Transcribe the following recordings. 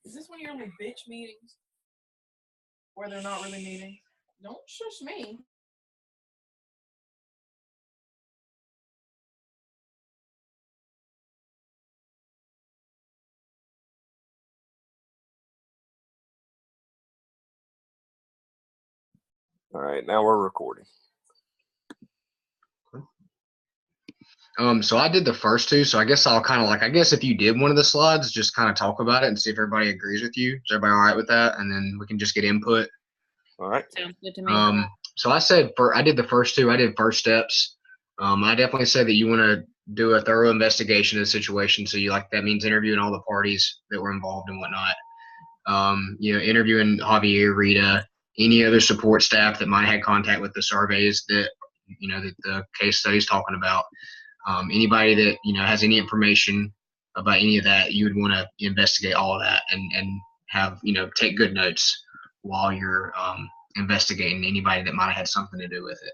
Is this one of your little bitch meetings where they're not really meetings? Don't shush me. All right, now we're recording. So I did the first two, so I guess I'll kind of I guess if you did one of the slides, just kind of talk about it and see if everybody agrees with you. Is everybody all right with that? And then we can just get input. All right. Sounds good to me. So I did the first two. I did first steps. I definitely said that you want to do a thorough investigation of the situation. So that means interviewing all the parties that were involved and whatnot. Interviewing Javier, Rita, any other support staff that might have had contact with the surveys that the case study is talking about. Anybody that has any information about any of that, you would want to investigate all of that and have take good notes while you're investigating anybody that might have had something to do with it.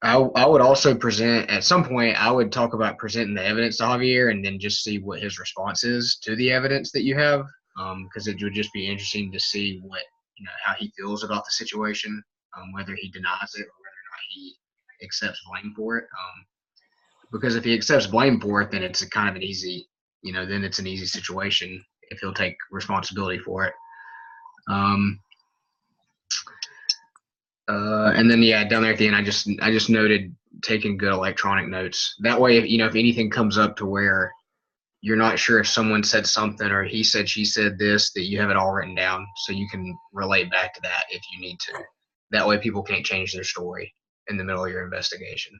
I would also present at some point. I would talk about presenting the evidence to Javier and then just see what his response is to the evidence that you have, because it would just be interesting to see how he feels about the situation, whether he denies it or whether or not he accepts blame for it. Because if he accepts blame for it, then it's kind of an easy, then it's an easy situation if he'll take responsibility for it. And then down there at the end, I just noted taking good electronic notes. That way, if anything comes up to where you're not sure if someone said something or he said, she said this, that you have it all written down so you can relate back to that if you need to. That way, people can't change their story in the middle of your investigation.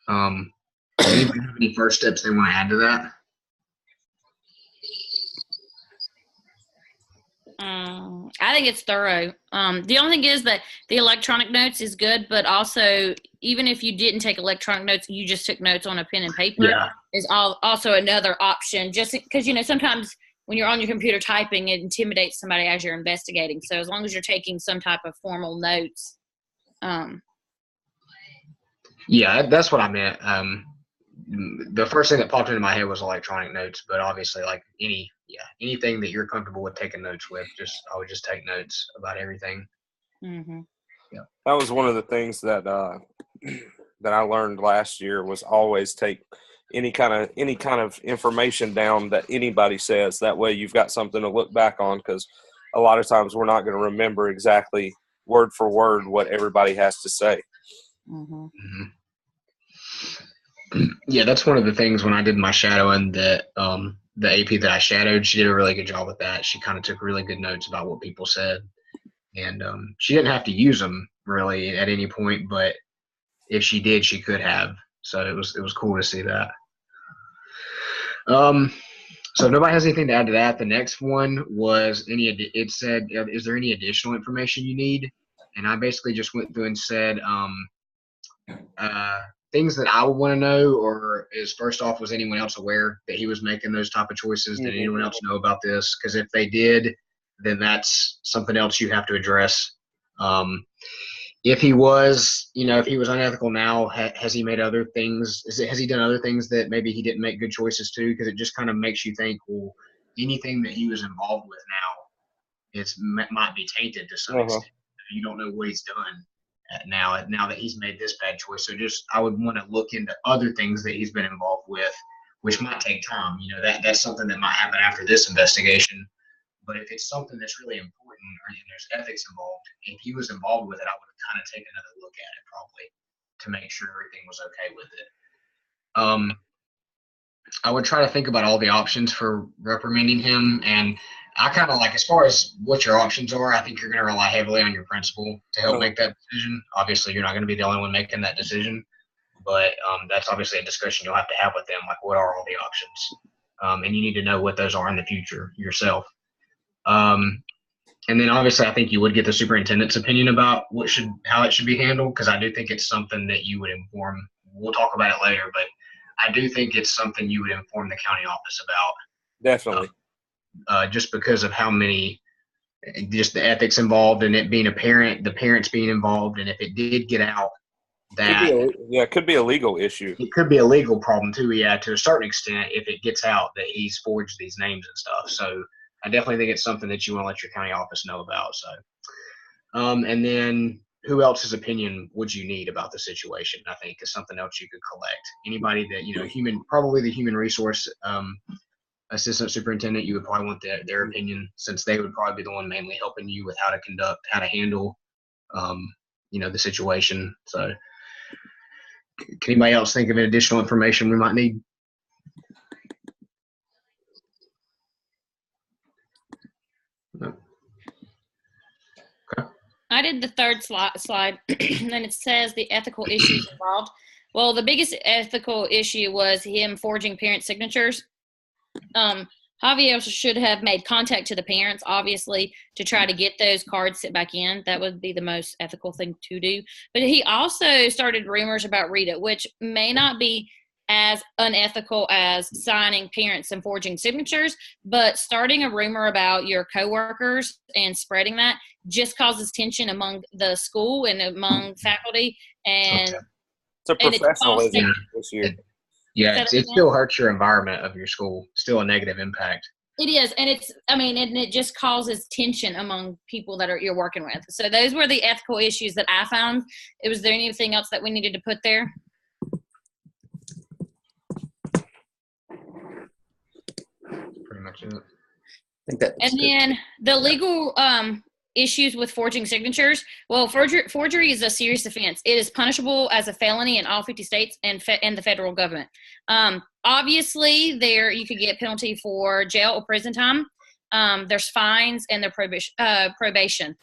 Anybody have any first steps they want to add to that? I think it's thorough. The only thing is that the electronic notes is good, but also even if you didn't take electronic notes, you just took notes on a pen and paper is also another option. Just because sometimes when you're on your computer typing, it intimidates somebody as you're investigating. So as long as you're taking some type of formal notes. Yeah, that's what I meant. The first thing that popped into my head was electronic notes, but obviously anything that you're comfortable with taking notes with, I would just take notes about everything. Mm-hmm. Yeah, that was one of the things that that I learned last year was always take any kind of information down that anybody says. That way you've got something to look back on, because a lot of times we're not going to remember exactly word for word what everybody has to say. Mm-hmm. Mm-hmm. Yeah, that's one of the things when I did my shadowing that the AP that I shadowed, she did a really good job with that. She kind of took really good notes about what people said, and she didn't have to use them really at any point, but if she did, she could have. So it was cool to see that. So if nobody has anything to add to that, the next one was it said, is there any additional information you need? And I basically just went through and said, things that I would want to know, or is first off, was anyone else aware that he was making those type of choices? Did anyone else know about this? Because if they did, then that's something else you have to address. If he was, if he was unethical now, has he made other things? Has he done other things that maybe he didn't make good choices to? Because it just kind of makes you think, well, anything that he was involved with now, might be tainted to some extent. You don't know what he's done now that he's made this bad choice. So I would want to look into other things that he's been involved with, which might take time. That's something that might happen after this investigation. But if it's something that's really important or there's ethics involved, if he was involved with it, I would kind of take another look at it probably to make sure everything was okay with it. I would try to think about all the options for reprimanding him, and I kind of as far as what your options are, I think you're going to rely heavily on your principal to help make that decision. Obviously, you're not going to be the only one making that decision, but that's obviously a discussion you'll have to have with them, what are all the options? And you need to know what those are in the future yourself. And then obviously I think you would get the superintendent's opinion about how it should be handled, because I do think it's something that you would inform. We'll talk about it later, but I do think it's something you would inform the county office about. Definitely. Just because of how many, just the ethics involved in it being a parent, the parents being involved, and if it did get out, that It could be a legal issue. it could be a legal problem too. Yeah, to a certain extent, if it gets out that he's forged these names and stuff. So I definitely think it's something that you want to let your county office know about. So, and then who else's opinion would you need about the situation? I think is something else you could collect. Anybody that probably the human resource assistant superintendent, you would probably want their opinion, since they would probably be the one mainly helping you with how to handle, the situation. So, can anybody else think of any additional information we might need? No. I did the third slide, and it says the ethical issues involved. Well, the biggest ethical issue was him forging parent signatures. Javier should have made contact to the parents, obviously, to try to get those cards sent back in. That would be the most ethical thing to do. But he also started rumors about Rita, which may not be as unethical as signing parents and forging signatures, but starting a rumor about your coworkers and spreading that just causes tension among the school and among faculty. And it's a professionalism issue. Yeah, it still hurts your environment of your school. Still a negative impact. It is, and it just causes tension among people that you're working with. So those were the ethical issues that I found. Was there anything else that we needed to put there? Pretty much it. I think that's And good. then the legal issues with forging signatures. Well, forgery is a serious offense. It is punishable as a felony in all 50 states and the federal government. Obviously, you could get penalty for jail or prison time. There's fines and there's probation.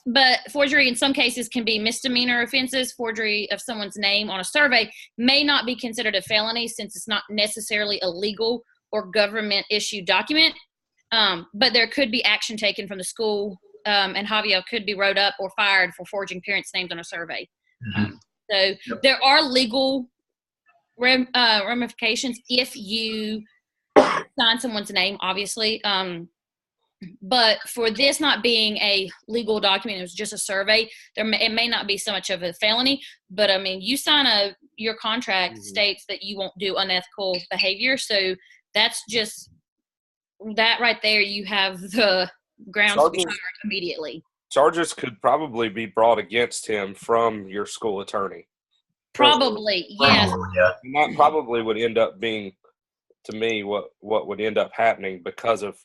But forgery in some cases can be misdemeanor offenses. Forgery of someone's name on a survey may not be considered a felony since it's not necessarily a legal or government-issued document. But there could be action taken from the school, and Javier could be wrote up or fired for forging parents' names on a survey. So there are legal ramifications if you sign someone's name, obviously. But for this not being a legal document, it was just a survey, it may not be so much of a felony. But, I mean, you sign your contract states that you won't do unethical behavior. So that's just that right there. You have the grounds to be fired immediately. Charges could probably be brought against him from your school attorney. Probably, yes. And that probably would end up being, to me, what would end up happening because of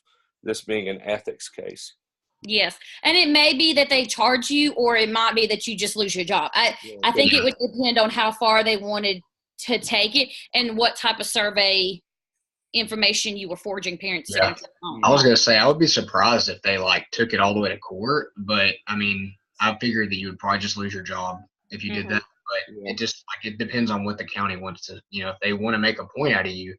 this being an ethics case. Yes. And it may be that they charge you, or it might be that you just lose your job. I think it would depend on how far they wanted to take it and what type of survey information you were forging parents. Yeah. I was going to say, I would be surprised if they took it all the way to court, but I mean, I figured that you would probably just lose your job if you did that. But it just it depends on what the county wants to, if they want to make a point out of you,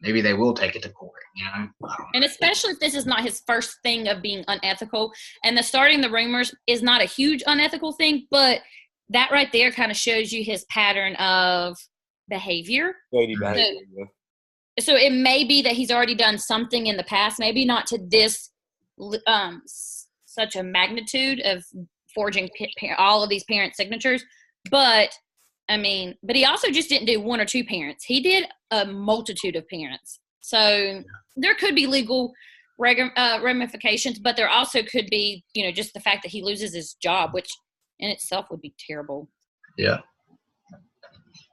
maybe they will take it to court, I don't know. And especially if this is not his first thing of being unethical, and the starting the rumors is not a huge unethical thing, but that right there kind of shows you his pattern of behavior. Shady behavior. So it may be that he's already done something in the past, maybe not to this such a magnitude of forging all of these parent signatures, but he also just didn't do one or two parents. He did a multitude of parents. So there could be legal ramifications, but there also could be, just the fact that he loses his job, which in itself would be terrible. Yeah.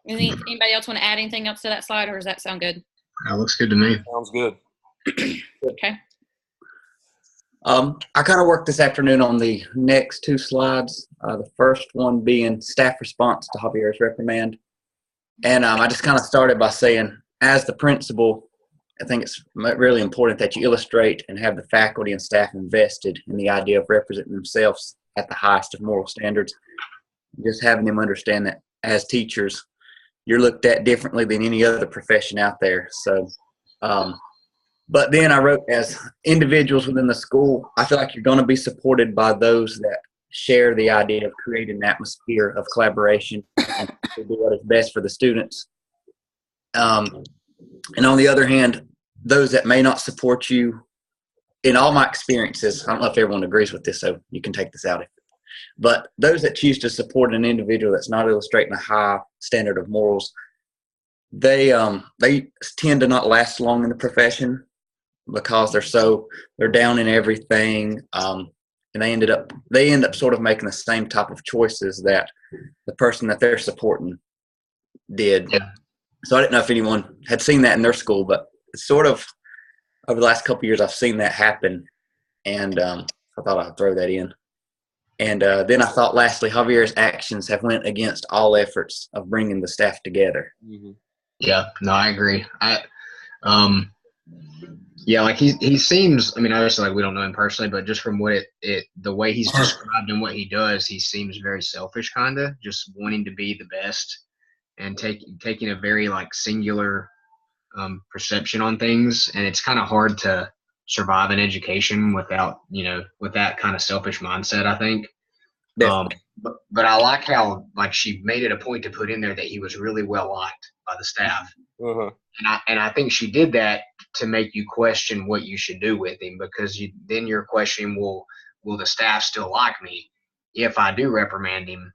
Anybody else want to add anything else to that slide, or does that sound good? That looks good to me. Sounds good. Okay. I kind of worked this afternoon on the next two slides. The first one being staff response to Javier's reprimand. And I just kind of started by saying, as the principal, I think it's really important that you illustrate and have the faculty and staff invested in the idea of representing themselves at the highest of moral standards. Just having them understand that as teachers, you're looked at differently than any other profession out there. So, but then I wrote, as individuals within the school, I feel like you're going to be supported by those that share the idea of creating an atmosphere of collaboration and to do what is best for the students. And on the other hand, those that may not support you, in all my experiences, I don't know if everyone agrees with this, so you can take this out. But those that choose to support an individual that's not illustrating a high standard of morals, they tend to not last long in the profession because they're down in everything, and they end up sort of making the same type of choices that the person that they're supporting did. Yeah. So I didn't know if anyone had seen that in their school, but it's sort of over the last couple of years I've seen that happen, and I thought I'd throw that in. And then I thought, lastly, Javier's actions have went against all efforts of bringing the staff together. Mm-hmm. Yeah, no, I agree. Yeah, like he seems. I mean, obviously, like we don't know him personally, but just from what the way he's described and what he does, he seems very selfish, kind of just wanting to be the best and taking a very like singular perception on things, and it's kind of hard to survive in education without with that kind of selfish mindset, I think. But I like how like she made it a point to put in there that he was really well liked by the staff. Uh-huh. And I think she did that to make you question what you should do with him, because then you're questioning, will the staff still like me if I do reprimand him?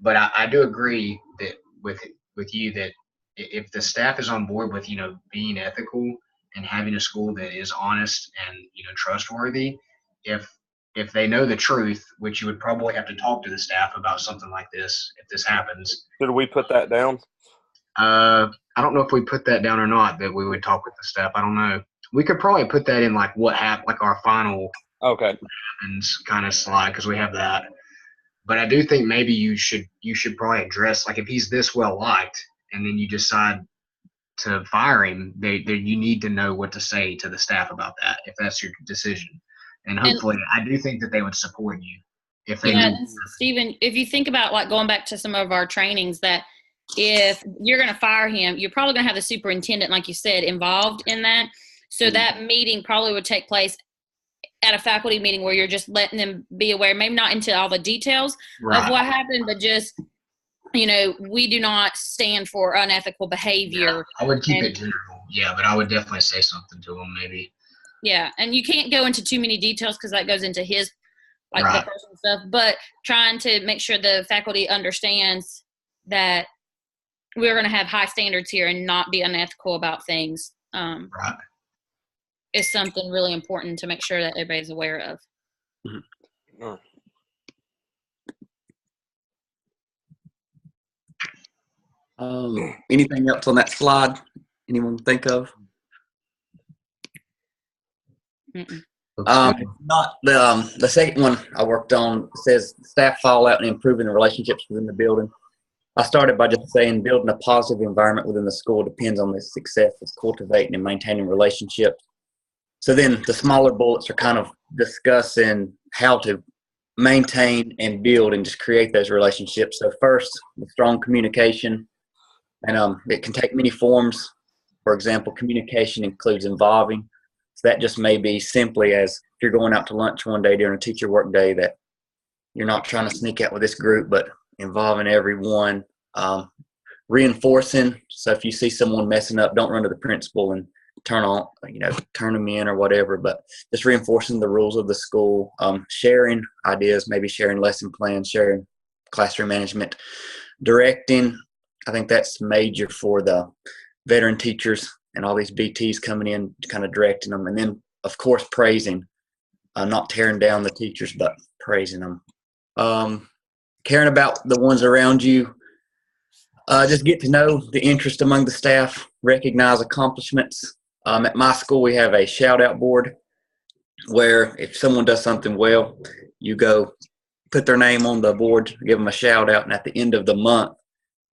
But I do agree that with you that if the staff is on board with being ethical and having a school that is honest and trustworthy, if they know the truth, which you would probably have to talk to the staff about something like this if this happens. Did we put that down? I don't know if we put that down or not, that we would talk with the staff. I don't know. We could probably put that in like what happened, like our final Okay. kind of slide, because we have that. But I do think maybe you should probably address, like, if he's this well liked and then you decide to fire him, you need to know what to say to the staff about that if that's your decision. And hopefully, I do think that they would support you if they. Yeah, Stephen, if you think about like going back to some of our trainings, that if you're going to fire him, you're probably going to have the superintendent, like you said, involved in that. So that meeting probably would take place at a faculty meeting where you're just letting them be aware, maybe not into all the details of what happened, but just, we do not stand for unethical behavior. Yeah, I would keep it general. Yeah, but I would definitely say something to him maybe. Yeah, and you can't go into too many details because that goes into his, the personal stuff, but trying to make sure the faculty understands that we're going to have high standards here and not be unethical about things. Is something really important to make sure that everybody's aware of. Mm-hmm. Anything else on that slide anyone think of? Not the second one I worked on says staff fallout and improving the relationships within the building. I started by just saying building a positive environment within the school depends on the success of cultivating and maintaining relationships. So then the smaller bullets are kind of discussing how to maintain and build and just create those relationships. So first, the strong communication, and it can take many forms. For example, communication includes involving. So that just may be simply as if you're going out to lunch one day during a teacher work day, that you're not trying to sneak out with this group, but involving everyone. Reinforcing. So if you see someone messing up, don't run to the principal and turn them in or whatever, but just reinforcing the rules of the school. Sharing ideas, maybe sharing lesson plans, sharing classroom management. Directing. I think that's major for the veteran teachers and all these BTs coming in, kind of directing them. And then, of course, praising. Not tearing down the teachers, but praising them. Caring about the ones around you. Just get to know the interest among the staff, recognize accomplishments. At my school, we have a shout-out board where if someone does something well, you go put their name on the board, give them a shout-out, and at the end of the month,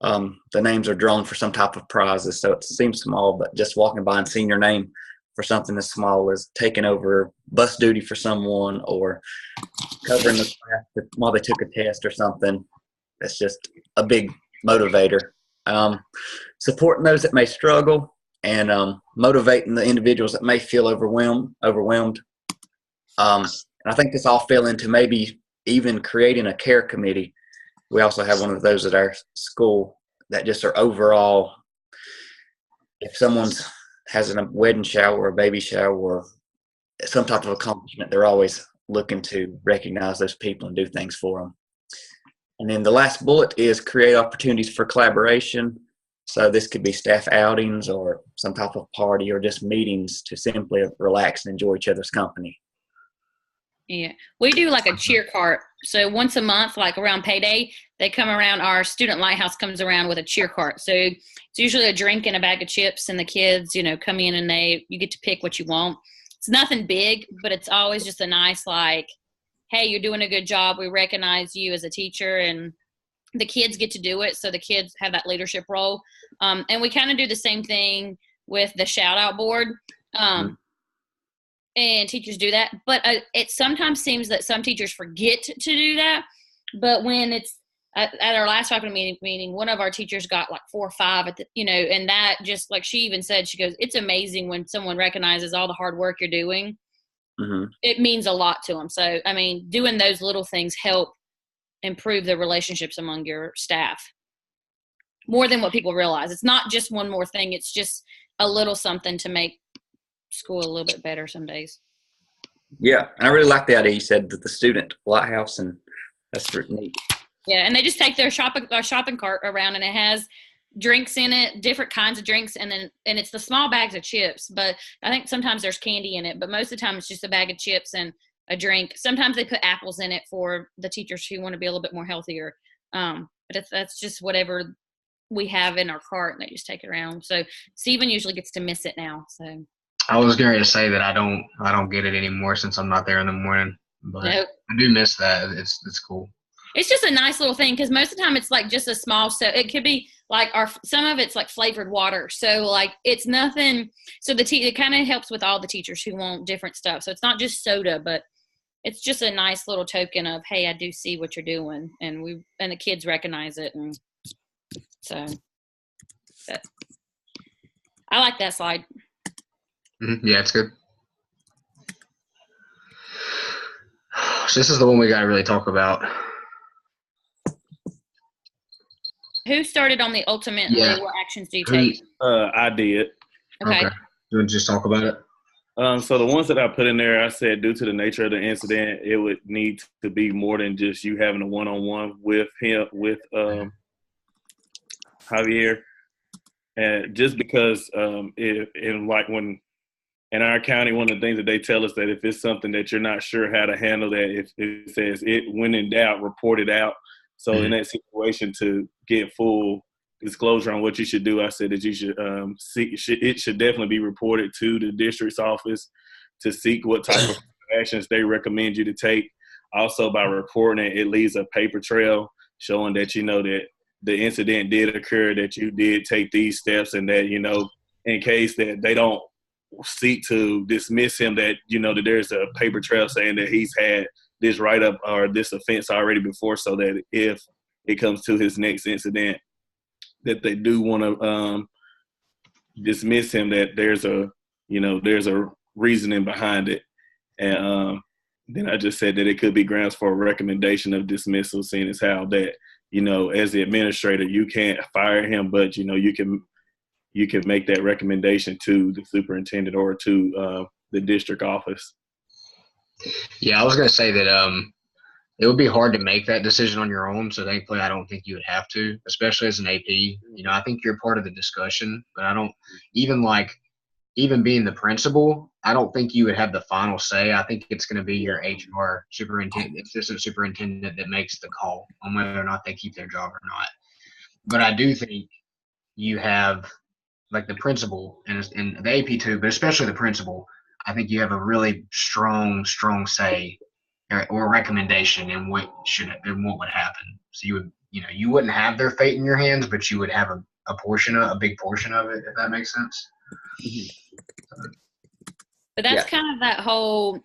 the names are drawn for some type of prizes. So it seems small, but just walking by and seeing your name for something as small as taking over bus duty for someone or covering the class while they took a test or something, that's just a big motivator. Supporting those that may struggle and motivating the individuals that may feel overwhelmed. And I think this all fell into maybe even creating a care committee. We also have one of those at our school that just are overall, if someone's has a wedding shower or a baby shower or some type of accomplishment, they're always looking to recognize those people and do things for them. And then the last bullet is create opportunities for collaboration. So this could be staff outings or some type of party or just meetings to simply relax and enjoy each other's company. Yeah, we do like a cheer cart. So once a month, like around payday, they come around. Our student lighthouse comes around with a cheer cart. So it's usually a drink and a bag of chips, and the kids, come in and you get to pick what you want. It's nothing big, but it's always just a nice like, hey, you're doing a good job. We recognize you as a teacher, and the kids get to do it. So the kids have that leadership role. And we kind of do the same thing with the shout out board. And teachers do that, but it sometimes seems that some teachers forget to do that. But when it's at our last faculty meeting, one of our teachers got like 4 or 5 at the, and that just like she even said, she goes, it's amazing when someone recognizes all the hard work you're doing. Mm-hmm. It means a lot to them. So, I mean, doing those little things help improve the relationships among your staff more than what people realize. It's not just one more thing. It's just a little something to make school a little bit better some days. Yeah, and I really like the idea you said that the student lighthouse, and that's pretty neat. Yeah, and they just take their shopping cart around, and it has drinks in it, different kinds of drinks, and it's the small bags of chips. But I think sometimes there's candy in it, but most of the time it's just a bag of chips and a drink. Sometimes they put apples in it for the teachers who want to be a little bit more healthier. But that's just whatever we have in our cart, and they just take it around. So Stephen usually gets to miss it now. So. I was going to say that I don't get it anymore since I'm not there in the morning, but nope. I do miss that. It's cool. It's just a nice little thing because most of the time it's like just a small. So it could be like some of it's like flavored water. So like it's nothing. So it kind of helps with all the teachers who want different stuff. So it's not just soda, but it's just a nice little token of, hey, I do see what you're doing, and the kids recognize it, and so I like that slide. Mm-hmm. Yeah, it's good. So this is the one we got to really talk about. Who started on the ultimate? Yeah. What actions do you take? I did. Okay. You want to just talk about it? So the ones that I put in there, I said due to the nature of the incident, it would need to be more than just you having a one-on-one with him, with Javier. And just because in our county, one of the things that they tell us that if it's something that you're not sure how to handle, that if it says it when in doubt, report it out. So in that situation, to get full disclosure on what you should do, I said that you should it should definitely be reported to the district's office to seek what type of actions they recommend you to take. Also, by reporting it, it leaves a paper trail showing that that the incident did occur, that you did take these steps, and that in case that they don't seek to dismiss him, that that there's a paper trail saying that he's had this write-up or this offense already before, so that if it comes to his next incident that they do want to dismiss him, that there's a reasoning behind it. And then I just said that it could be grounds for a recommendation of dismissal, seeing as how that as the administrator you can't fire him, but you can make that recommendation to the superintendent or to the district office. Yeah, I was going to say that it would be hard to make that decision on your own. So thankfully, I don't think you would have to, especially as an AP. I think you're part of the discussion, but I don't even being the principal, I don't think you would have the final say. I think it's going to be your HR superintendent, assistant superintendent that makes the call on whether or not they keep their job or not. But I do think you have, like the principal and the AP too, but especially the principal, I think you have a really strong say or recommendation in what would happen. So you wouldn't have their fate in your hands, but you would have a big portion of it, if that makes sense. But that's kind of that whole,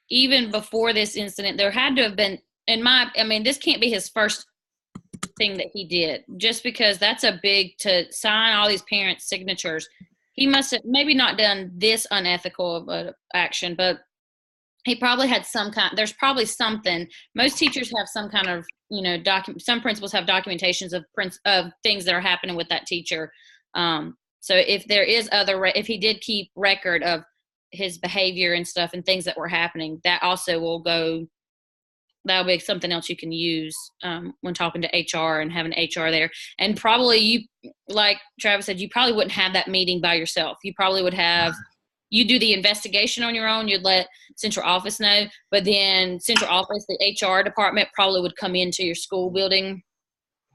even before this incident, there had to have been, this can't be his first thing that he did, just because that's a big, to sign all these parents' signatures. He must have maybe not done this unethical of an action, but he probably had there's probably something. Most teachers have some kind of, some principals have documentations of things that are happening with that teacher. So if there is if he did keep record of his behavior and stuff and things that were happening, that also will go. That'll be something else you can use when talking to HR and having HR there. And probably you, like Travis said, you probably wouldn't have that meeting by yourself. You probably would have. You do the investigation on your own. You'd let central office know, but then central office, the HR department probably would come into your school building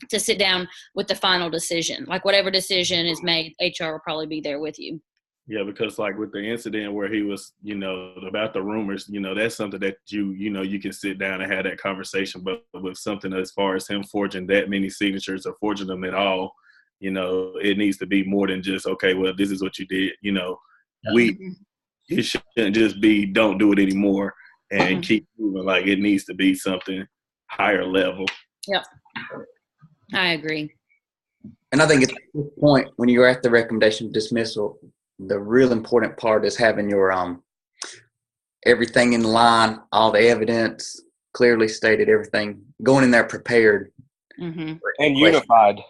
to sit down with the final decision. Like whatever decision is made, HR will probably be there with you. Yeah, because like with the incident where he was, about the rumors, that's something that you can sit down and have that conversation. But with something as far as him forging that many signatures or forging them at all, it needs to be more than just, okay, well, this is what you did. It shouldn't just be don't do it anymore and keep moving. Like it needs to be something higher level. Yep. I agree. And I think at this point, when you're at the recommendation of dismissal, the real important part is having your everything in line, all the evidence clearly stated, everything going in there prepared and unified.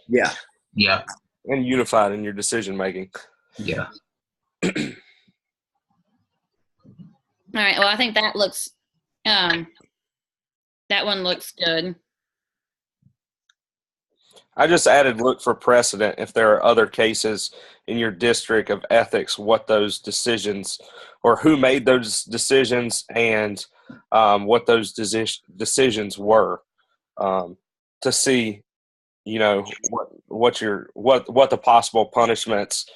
Yeah. Yeah. And unified in your decision making. Yeah. All right. Well, I think that looks, that one looks good. I just added look for precedent if there are other cases in your district of ethics, what those decisions or who made those decisions and what those decisions were to see, what the possible punishments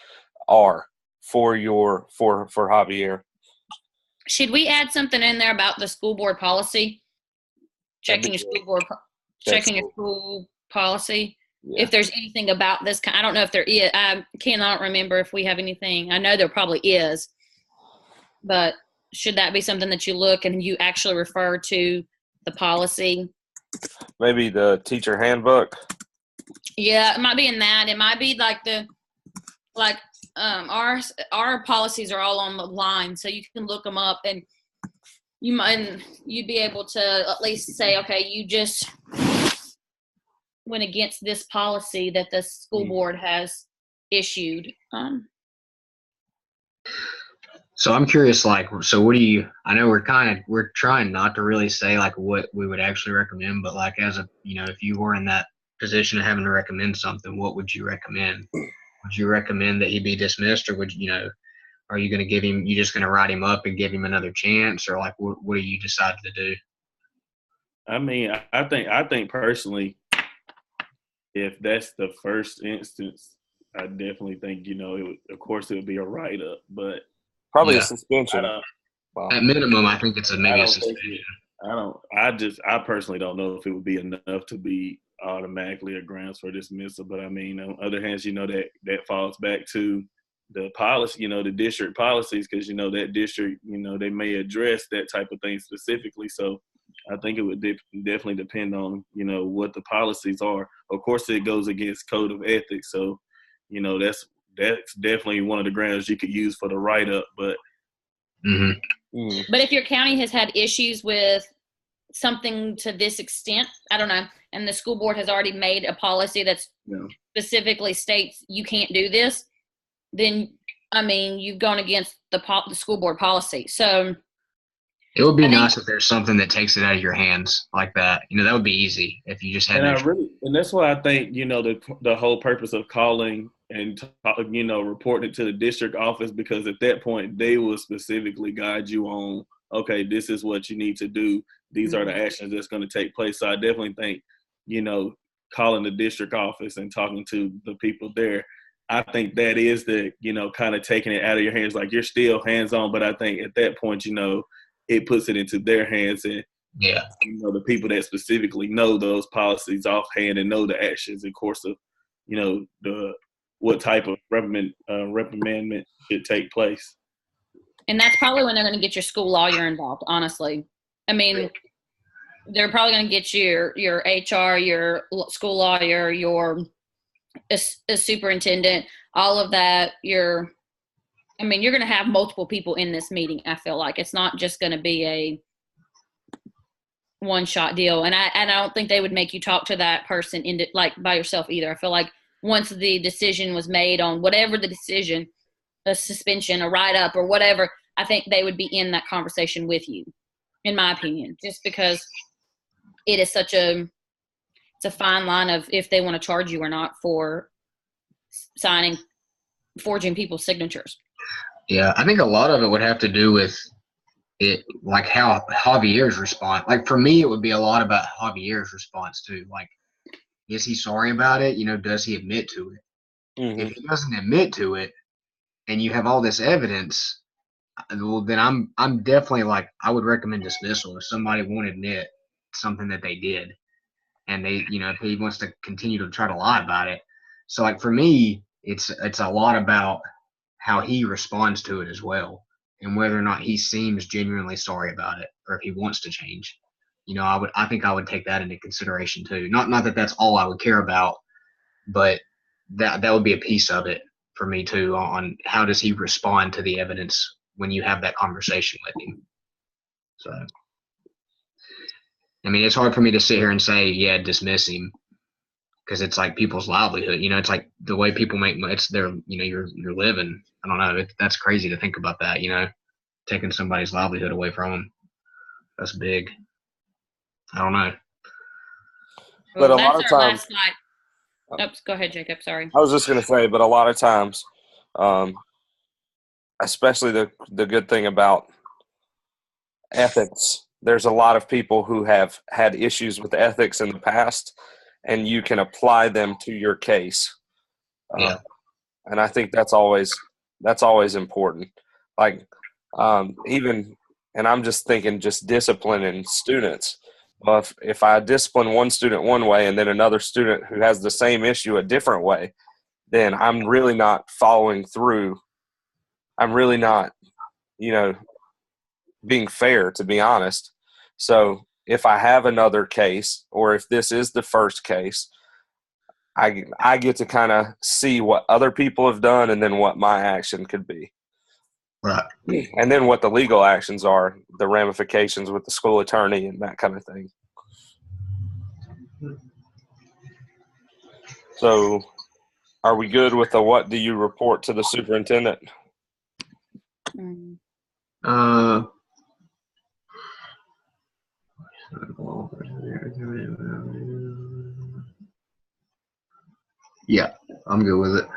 are for Javier. Should we add something in there about the school board policy? Checking your school policy. Yeah. If there's anything about this, I don't know if there is. I cannot remember if we have anything. I know there probably is, but should that be something that you look and you actually refer to the policy? Maybe the teacher handbook. Yeah, it might be in that. It might be like our policies are all online, so you can look them up and you'd be able to at least say, okay, you just went against this policy that the school board has issued. So I'm curious, so what do you, I know we're trying not to really say like what we would actually recommend, but like as a, if you were in that position of having to recommend something, what would you recommend? Would you recommend that he be dismissed, or would are you going to you just going to write him up and give him another chance, or like what do you decide to do? I mean, I think personally, if that's the first instance, I definitely think, of course it would be a write-up, but probably a suspension. At minimum, I think it's maybe a suspension. I personally don't know if it would be enough to be automatically a grounds for dismissal. But I mean, on the other hand, that falls back to the policy, the district policies, because that district, they may address that type of thing specifically. So I think it would definitely depend on, what the policies are. Of course, it goes against code of ethics. So, that's definitely one of the grounds you could use for the write-up. But but if your county has had issues with something to this extent, I don't know, and the school board has already made a policy that specifically states you can't do this, then, I mean, you've gone against the school board policy. So it would be nice if there's something that takes it out of your hands like that. That would be easy if you just had. And that's why I think the whole purpose of calling and reporting it to the district office, because at that point they will specifically guide you on, okay, this is what you need to do. These are the actions that's going to take place. So I definitely think, calling the district office and talking to the people there, I think that is the, kind of taking it out of your hands. Like you're still hands on, but I think at that point, it puts it into their hands, and the people that specifically know those policies offhand and know the actions, of course, of what type of reprimandment should take place. And that's probably when they're going to get your school lawyer involved. Honestly, I mean, they're probably going to get your HR, your school lawyer, your a superintendent, all of that. You're going to have multiple people in this meeting. I feel like it's not just going to be a one-shot deal. And I don't think they would make you talk to that person by yourself either. I feel like once the decision was made on whatever the decision, a suspension, a write-up, or whatever, I think they would be in that conversation with you, in my opinion, just because it is it's a fine line of if they want to charge you or not for forging people's signatures. Yeah, I think a lot of it would have to do with it, like how Javier's response. Like for me, it would be a lot about Javier's response too. Like, is he sorry about it? Does he admit to it? If he doesn't admit to it, and you have all this evidence, well, then I'm definitely like, I would recommend dismissal if somebody won't admit something that they did, and they, if he wants to continue to try to lie about it. So like for me, it's a lot about how he responds to it as well, and whether or not he seems genuinely sorry about it, or if he wants to change. I think I would take that into consideration too. Not that that's all I would care about, but that would be a piece of it for me too, on how does he respond to the evidence when you have that conversation with him. So, I mean, it's hard for me to sit here and say, yeah, dismiss him, because it's like people's livelihood. It's like the way people make money. It's their, you're living. I don't know. That's crazy to think about that. Taking somebody's livelihood away from them. That's big. I don't know. But Well, a lot that's of our times, last slide. Oops, go ahead, Jacob. Sorry. I was just going to say, but a lot of times, especially the good thing about ethics, there's a lot of people who have had issues with ethics in the past, and you can apply them to your case. Yeah. And I think that's always important. Like, even, and I'm just thinking just disciplining students. Well, if I discipline one student one way and then another student who has the same issue a different way, then I'm really not following through. I'm really not, being fair, to be honest. So if I have another case, or if this is the first case, I get to kind of see what other people have done and then what my action could be. Right. And then what the legal actions are, the ramifications with the school attorney and that kind of thing. So are we good with the what do you report to the superintendent? Yeah, I'm good with it.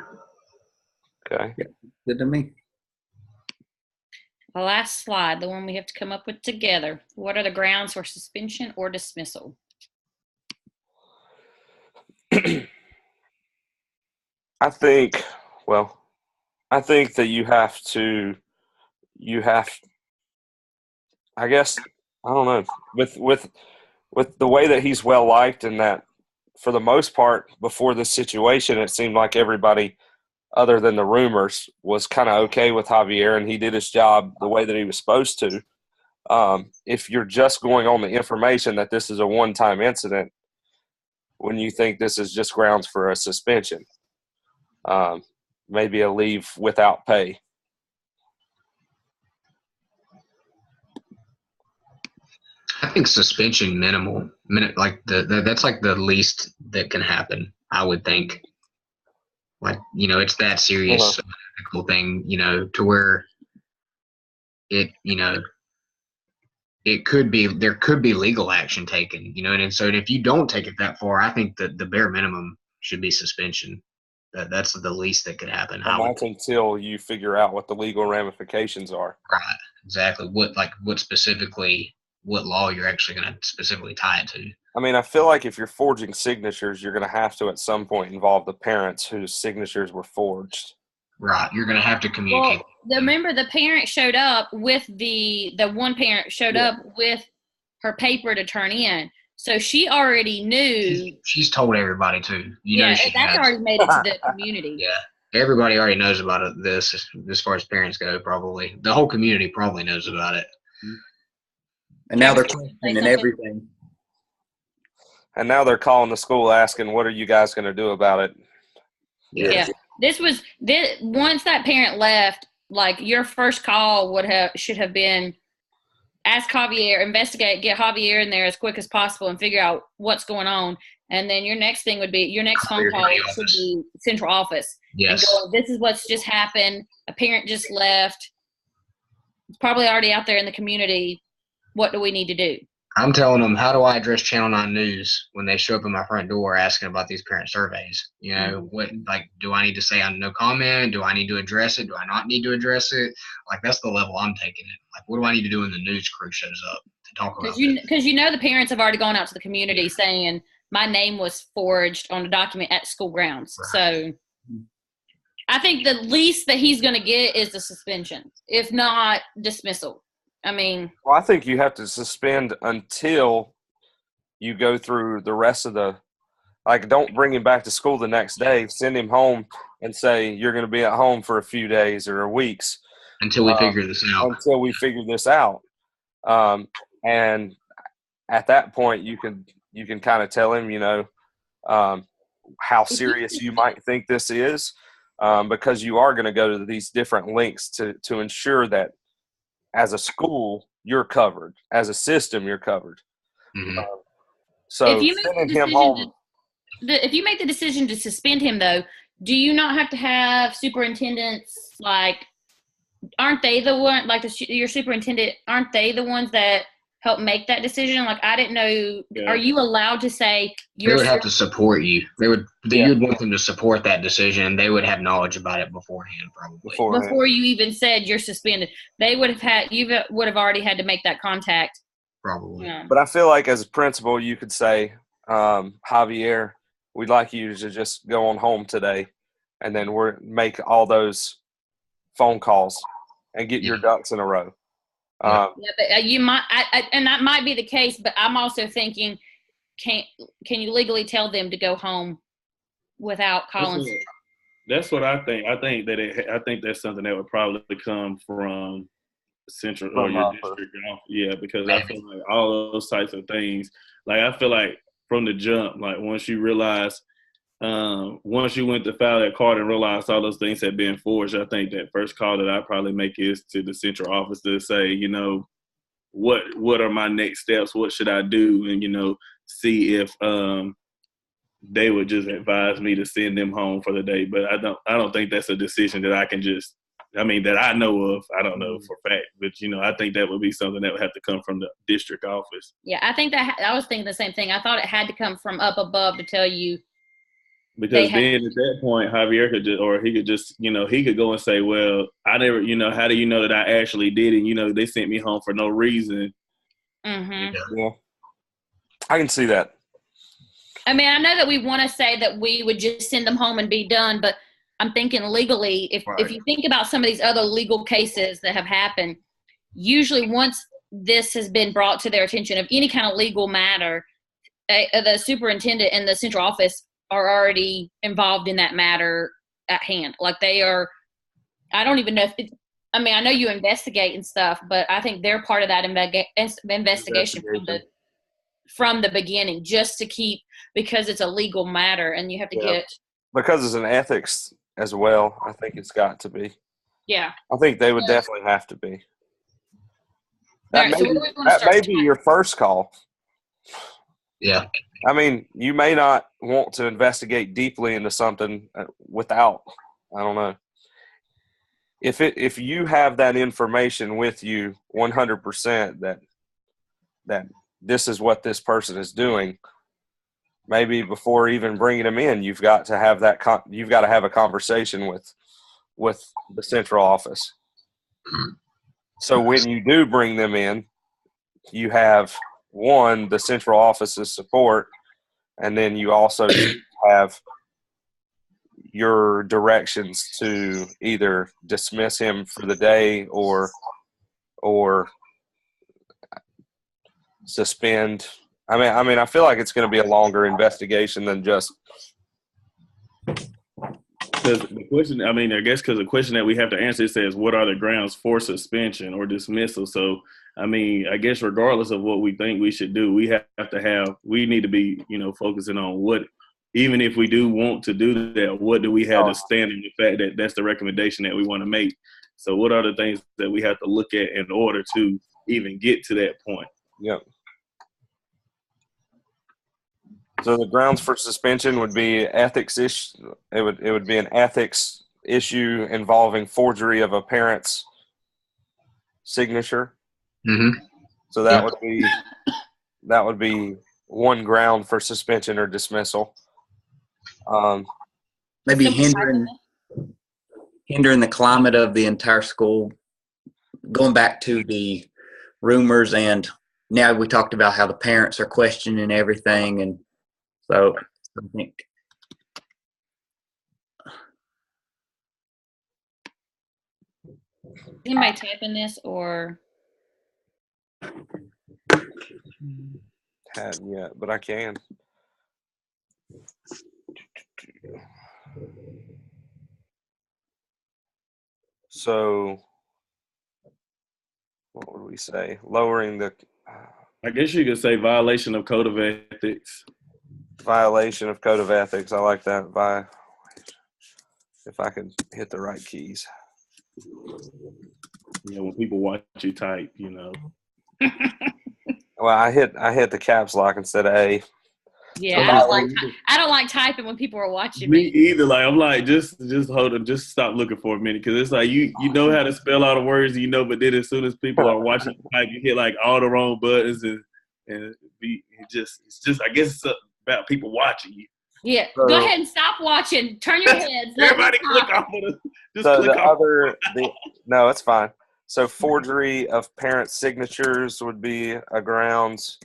Okay. Good to me. The last slide, the one we have to come up with together. What are the grounds for suspension or dismissal? I think that you have, I guess, I don't know, with the way that he's well liked, and that for the most part before this situation, it seemed like everybody other than the rumors was kind of okay with Javier, and he did his job the way that he was supposed to. If you're just going on the information that this is a one-time incident, when you think this is just grounds for a suspension, maybe a leave without pay. I think suspension minimal, like that's like the least that can happen. I would think, like, it's that serious ethical thing, to where it, it could be, there could be legal action taken, and so if you don't take it that far, I think that the bare minimum should be suspension. That's the least that could happen. And that's until you figure out what the legal ramifications are. Right. Exactly. What law you're actually going to specifically tie it to. I mean, I feel like if you're forging signatures, you're going to have to at some point involve the parents whose signatures were forged. Right. You're going to have to communicate. Well, remember the parent showed up with the one parent showed up with her paper to turn in. So she already knew. She's told everybody too. That's already made it to the community. Yeah. Everybody already knows about this as far as parents go, probably. The whole community probably knows about it. And now they're questioning everything. And now they're calling the school asking, what are you guys going to do about it? Yeah. Once that parent left, like, your first call should have been ask Javier, investigate, get Javier in there as quick as possible and figure out what's going on. And then your next thing would be your next phone call should be central office. Yes. And go, this is what's just happened. A parent just left. It's probably already out there in the community. What do we need to do? I'm telling them, how do I address Channel 9 News when they show up at my front door asking about these parent surveys? You know, what, like, do I need to say I'm no comment? Do I need to address it? Do I not need to address it? Like, that's the level I'm taking it. Like, what do I need to do when the news crew shows up to talk about it? Because you know the parents have already gone out to the community saying my name was forged on a document at school grounds. Right. So I think the least that he's going to get is the suspension, if not dismissal. I mean, well, I think you have to suspend until you go through the rest of the, like, don't bring him back to school the next day. Send him home and say you're going to be at home for a few days or weeks Until we figure this out. until we figure this out. And at that point, you can kind of tell him, you know, how serious you might think this is, because you are going to go to these different lengths to ensure that as a school you're covered, as a system you're covered. Mhm. So if you make sending the him decision home. if you make the decision to suspend him, though, do you not have to have superintendents? Like, aren't they the one? Like your superintendent, aren't they the ones that help make that decision? Like, I didn't know. Yeah. Are you allowed to say They would have to support you. Yeah. You'd want them to support that decision, and they would have knowledge about it beforehand, probably. before you even said you're suspended? They would have had would have already had to make that contact. Probably. Yeah. But I feel like as a principal, you could say, Javier, we'd like you to just go on home today, and then make all those phone calls and get your ducks in a row. Yeah, but you might, and that might be the case. But I'm also thinking, can you legally tell them to go home without calling? That's what I think. I think that's something that would probably come from central or your district. Yeah, because I feel like all those types of things. Like, I feel like from the jump, like once you realize, once you went to file that card and realized all those things had been forged, I think that first call that I probably make is to the central office to say, you know, what are my next steps? What should I do? And, you know, see if they would just advise me to send them home for the day. But I don't think that's a decision that I can just, I mean, that I know of. I don't know for a fact, but, you know, I think that would be something that would have to come from the district office. Yeah, I think that I was thinking the same thing. I thought it had to come from up above to tell you. Because then at that point, Javier could just, or he could just, you know, he could go and say, well, I never, you know, how do you know that I actually did it? You know, they sent me home for no reason. Mm-hmm. Yeah, I can see that. I mean, I know that we want to say that we would just send them home and be done, but I'm thinking legally, if you think about some of these other legal cases that have happened, usually once this has been brought to their attention of any kind of legal matter, the superintendent and the central office are already involved in that matter at hand. Like, they are, I don't even know if I mean, I know you investigate and stuff, but I think they're part of that investigation from the beginning, just to keep, because it's a legal matter and you have to get. Because it's an ethics as well, I think it's got to be. Yeah. I think they would definitely have to be. That, Right, may be your first call. Yeah. I mean, you may not want to investigate deeply into something without, I don't know. If you have that information with you 100% that this is what this person is doing, maybe before even bringing them in, you've got to have you've got to have a conversation with the central office. So when you do bring them in, you have the central office's support, and then you also have your directions to either dismiss him for the day or suspend. I mean, I feel like it's going to be a longer investigation than just. Because the question, I mean, I guess because the question that we have to answer says, what are the grounds for suspension or dismissal? So, I mean, I guess regardless of what we think we should do, we need to be, you know, focusing on what, even if we do want to do that, what do we have to stand in the fact that that's the recommendation that we want to make? So what are the things that we have to look at in order to even get to that point? Yep. So the grounds for suspension would be ethics issue. It would be an ethics issue involving forgery of a parent's signature. Mm-hmm. So that would be one ground for suspension or dismissal. Maybe Simple hindering the climate of the entire school. Going back to the rumors, and now we talked about how the parents are questioning everything, and so I think Anybody typing this or? Hadn't yet, but I can. So, what would we say? Lowering the I guess you could say violation of code of ethics. violation of code of ethics. I like that. If I could hit the right keys. When people watch you type, Well, I hit the caps lock instead of A. Yeah, I don't like typing when people are watching Me me. either. Like I'm like, just hold on, just stop looking for a minute, because it's like you know how to spell all the words, but then as soon as people are watching you type, you hit like all the wrong buttons, and it's just I guess it's about people watching you. Yeah, So- go ahead and stop watching. Turn your heads. Everybody click off of it. Just So click off. no, it's fine. So forgery of parent signatures would be a grounds.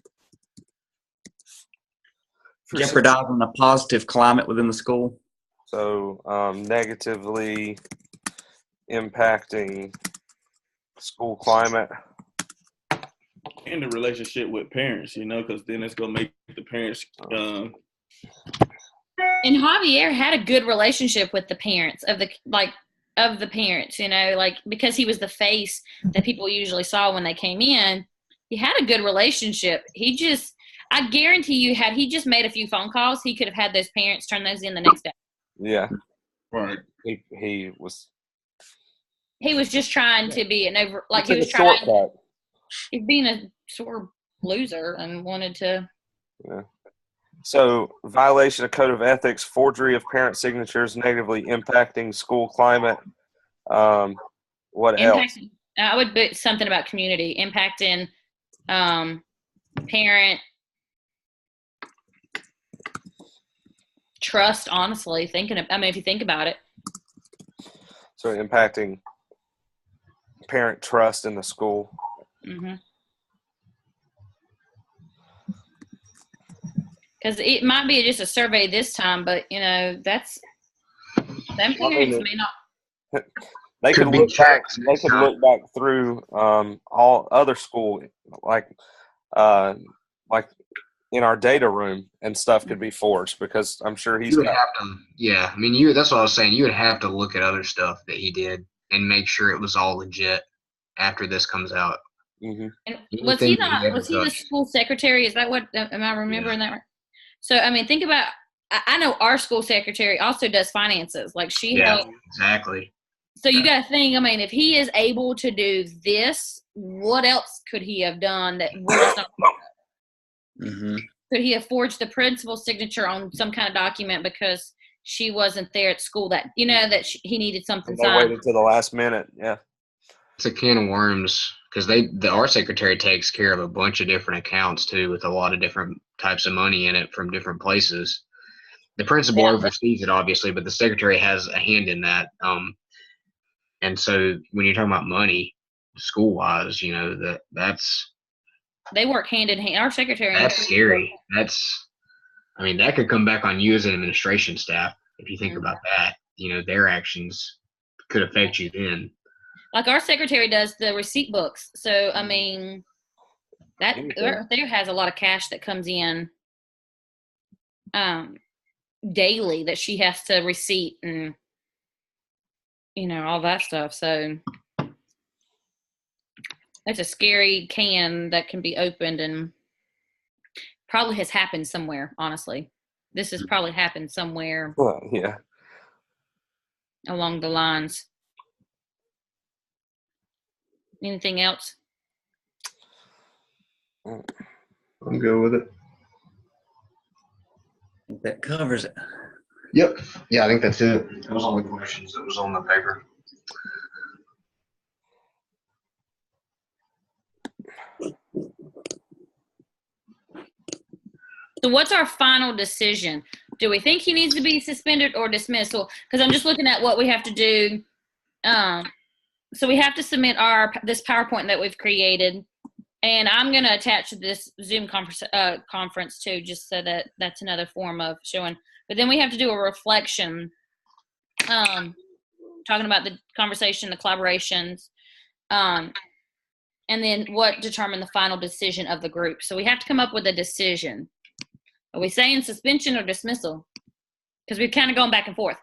for jeopardizing the positive climate within the school. So negatively impacting school climate. And the relationship with parents, because then it's gonna make the parents. And Javier had a good relationship with the parents of the parents, because he was the face that people usually saw when they came in. He had a good relationship. I guarantee you, had he just made a few phone calls, he could have had those parents turn those in the next day. Yeah. Right. He was. He was just trying to be He was trying. Shortcut. He's being a sore loser and wanted to. Yeah. So, violation of code of ethics, forgery of parent signatures, negatively impacting school climate. What else? I would put something about community impacting parent trust. Honestly, if you think about it. So, impacting parent trust in the school. Mm-hmm. Because it might be just a survey this time, but them parents may not. They could look back. They could look back through all other school, like in our data room, and stuff could be forged, because I'm sure he's. You would have to, yeah. I mean, that's what I was saying. You would have to look at other stuff that he did and make sure it was all legit after this comes out. Mm-hmm. And was he the school secretary? Is that what? Am I remembering that right? So, think about. I know our school secretary also does finances. Like she helps. Exactly. So you got to think. If he is able to do this, what else could he have done that we're just not? Mm-hmm. Could he have forged the principal's signature on some kind of document because she wasn't there at school that he needed something They signed? waited to the last minute. Yeah. It's a can of worms, because our secretary takes care of a bunch of different accounts too, with a lot of different types of money in it from different places. The principal oversees it, obviously, but the secretary has a hand in that. And so when you're talking about money, school wise, that's they work hand in hand. Our secretary. That's scary. That could come back on you as an administration staff if you think about that. Their actions could affect you then. Like our secretary does the receipt books. So, that there has a lot of cash that comes in daily that she has to receipt and, all that stuff. So that's a scary can that can be opened, and probably has happened somewhere, honestly. This has probably happened somewhere yeah, along the lines. Anything else? I'm good with it. think that covers it. Yep. Yeah, I think that's it. That was all the questions that was on the paper. So what's our final decision? Do we think he needs to be suspended or dismissal? Because I'm just looking at what we have to do. So we have to submit this PowerPoint that we've created, and I'm going to attach this Zoom conference too, just so that that's another form of showing. But then we have to do a reflection, talking about the conversation, the collaborations, and then what determined the final decision of the group. So we have to come up with a decision. Are we saying suspension or dismissal? Because we've kind of gone back and forth.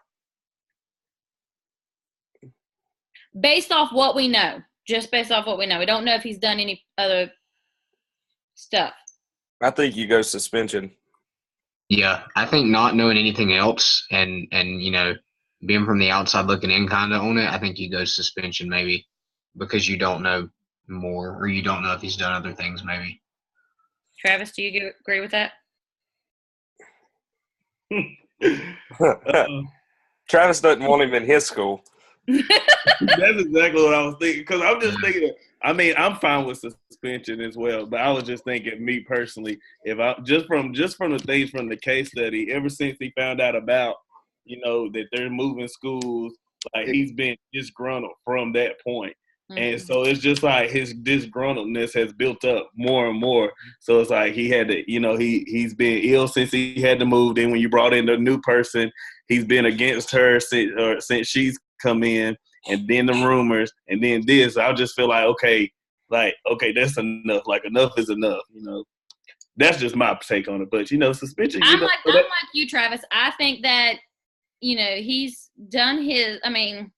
Based off what we know. Just based off what we know. We don't know if he's done any other stuff. I think you go suspension. Yeah, I think not knowing anything else and being from the outside looking in kind of on it, I think you go suspension maybe because you don't know more or you don't know if he's done other things maybe. Travis, do you agree with that? Travis doesn't want him in his school. That's exactly what I was thinking. Because I'm just thinking, I mean, I'm fine with suspension as well. But I was just thinking, me personally, if I just from the things from the case study, ever since he found out about, that they're moving schools, like he's been disgruntled from that point. And so it's just like his disgruntledness has built up more and more. So it's like he had to, he's been ill since he had to move. Then when you brought in the new person, he's been against her since she's come in, and then the rumors, and then this. I just feel like, okay, that's enough. Like enough is enough. That's just my take on it. But suspension. I'm like you, Travis. I think that he's done his. I mean.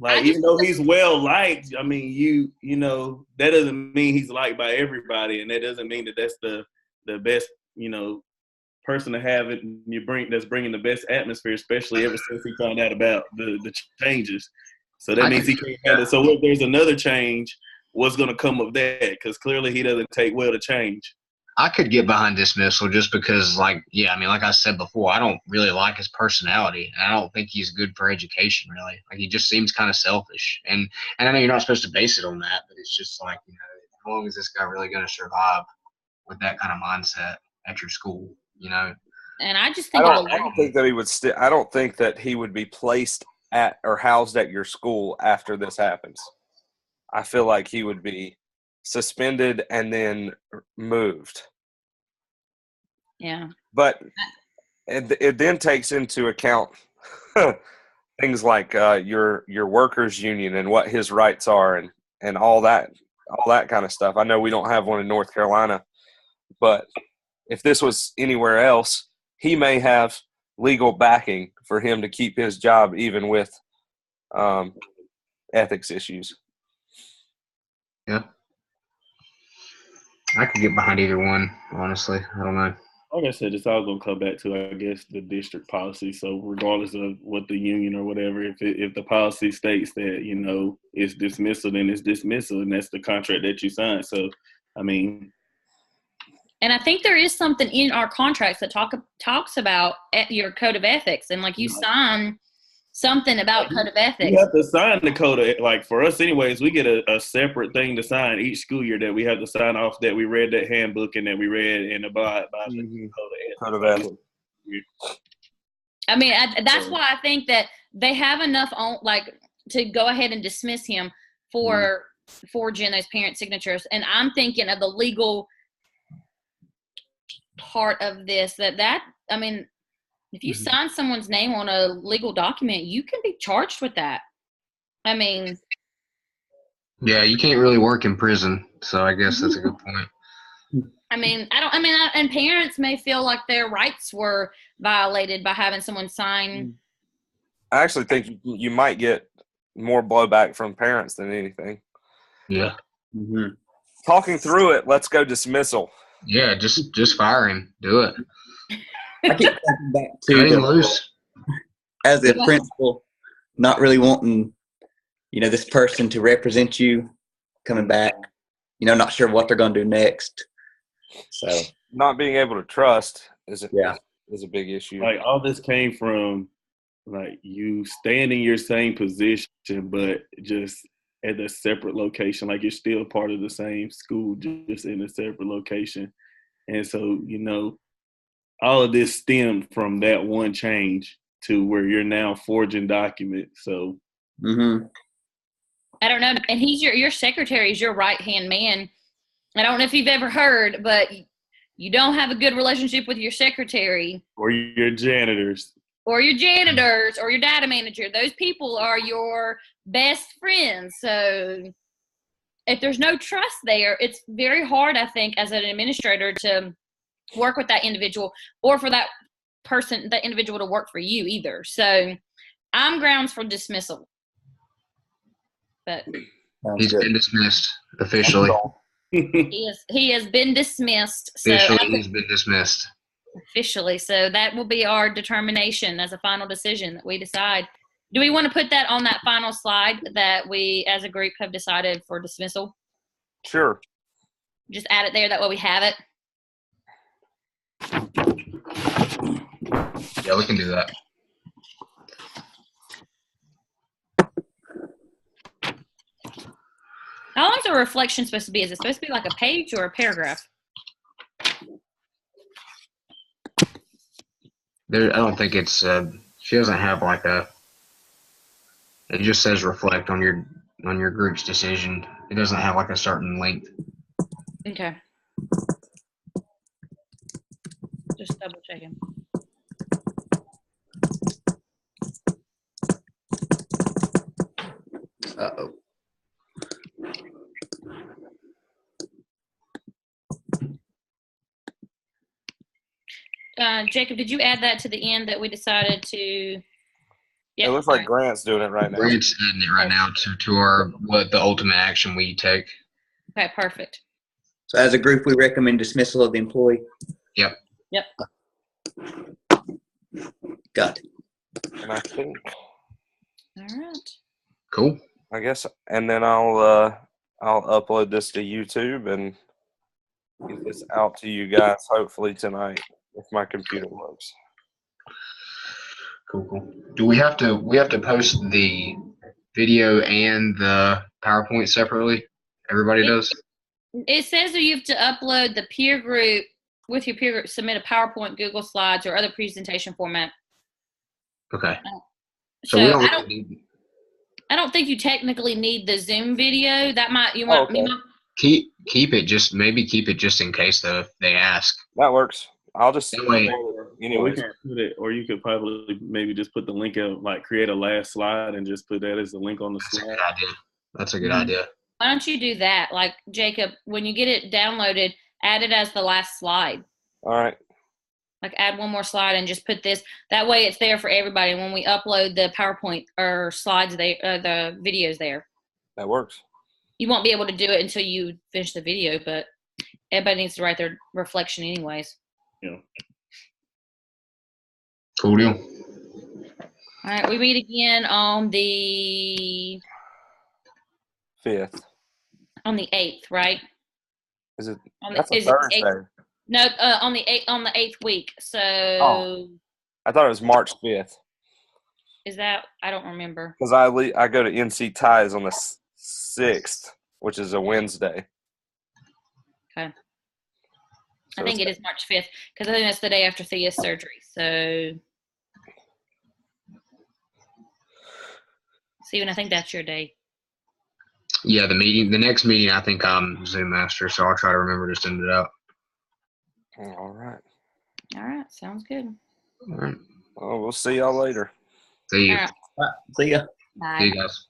Like, even though he's well liked, I mean, that doesn't mean he's liked by everybody, and that doesn't mean that that's the best, person to have it. That's bringing the best atmosphere, especially ever since he found out about the changes. So that means he can't handle it. So if there's another change, what's going to come of that? Because clearly he doesn't take well to change. I could get behind dismissal just because, like I said before, I don't really like his personality. And I don't think he's good for education, really. Like, he just seems kind of selfish. And I know you're not supposed to base it on that, but it's just like, how long is this guy really going to survive with that kind of mindset at your school, And I just think I don't think that he would I don't think that he would be placed at or housed at your school after this happens. I feel like he would be suspended and then moved. Yeah. But it then takes into account things like your workers union and what his rights are and all that kind of stuff. I know we don't have one in North Carolina, but if this was anywhere else, he may have legal backing for him to keep his job even with ethics issues. Yeah. I could get behind either one, honestly. I don't know. Like I said, it's all going to come back to, I guess, the district policy. So regardless of what the union or whatever, if the policy states that, it's dismissal, then it's dismissal, and that's the contract that you sign. So, I mean. And I think there is something in our contracts that talks about your code of ethics. And, like, you sign something about code of ethics. You have to sign the code of, like, for us anyways, we get a separate thing to sign each school year that we have to sign off that we read that handbook and that we read and abide by the code of ethics. I mean, that's why I think that they have enough on, like, to go ahead and dismiss him for forging those parent signatures. And I'm thinking of the legal part of this I mean, if you sign someone's name on a legal document, you can be charged with that. I mean. Yeah, you can't really work in prison, so I guess that's a good point. I mean, and parents may feel like their rights were violated by having someone sign. I actually think you might get more blowback from parents than anything. Yeah. Mm-hmm. Talking through it, let's go dismissal. Yeah, just fire him. Do it. I keep thinking back Cut him to loose. as a principal, not really wanting, this person to represent you coming back, not sure what they're going to do next. So not being able to trust is is a big issue. Like all this came from like you staying in your same position, but just at a separate location. Like you're still part of the same school, just in a separate location. And so, all of this stemmed from that one change to where you're now forging documents. So, Mm-hmm. I don't know. And he's your secretary is your right hand man. I don't know if you've ever heard, but you don't have a good relationship with your secretary or your janitors. or your janitors or your data manager. Those people are your best friends. So if there's no trust there, it's very hard, I think, as an administrator to work with that individual or for that individual to work for you either. So I'm grounds for dismissal. But He's been dismissed officially. he has been dismissed. So Officially, he's been dismissed. Officially. So that will be our determination as a final decision that we decide. Do we want to put that on that final slide that we as a group have decided for dismissal? Sure. Just add it there. That way we have it. Yeah, we can do that. How long is a reflection supposed to be? Is it supposed to be like a page or a paragraph? I don't think it's. She doesn't have like a. It just says reflect on your group's decision. It doesn't have like a certain length. Okay. Just double checking. Uh-oh. Jacob, did you add that to the end that we decided to? It looks like Grant's doing it right now. Grant's adding it right now to our what the ultimate action we take. Okay, perfect. So as a group, we recommend dismissal of the employee. Yep. Yep. Got it. And I think, All right. Cool. I guess, and then I'll upload this to YouTube and get this out to you guys hopefully tonight if my computer works. Cool. Do we have to post the video and the PowerPoint separately? Everybody does? It says that you have to upload the peer group with your peer group, submit a PowerPoint, Google Slides, or other presentation format. Okay. So we don't really need. I don't think you technically need the Zoom video. That might you Oh, might, okay. you might Keep it just in case though if they ask. That works. I'll just That way- anyways. Or you could probably maybe just put the link out, like create a last slide and just put that as the link on the That's a slide. good idea. That's a good idea. Why don't you do that? Like Jacob, when you get it downloaded, add it as the last slide. All right. Like add one more slide and just put this. That way it's there for everybody. And when we upload the PowerPoint or slides, the videos there. That works. You won't be able to do it until you finish the video, but everybody needs to write their reflection anyways. Yeah. Cool deal. All right, we meet again on the 5th. 8th, right? Is it? On That's a is it the 8th? Thursday. No, on the 8th week. So I thought it was March 5th is that? I don't remember. because I go to NC Ties on the 6th, which is a Wednesday. Okay. So I think it is March 5th because I think that's the day after Thea's surgery. So, Steven, I think that's your day. Yeah, the next meeting, I think I'm Zoom master, so I'll try to remember to send it out. All right. All right, sounds good. All right. Well, we'll see y'all later. See you. All right, All right. See ya. bye. See you guys.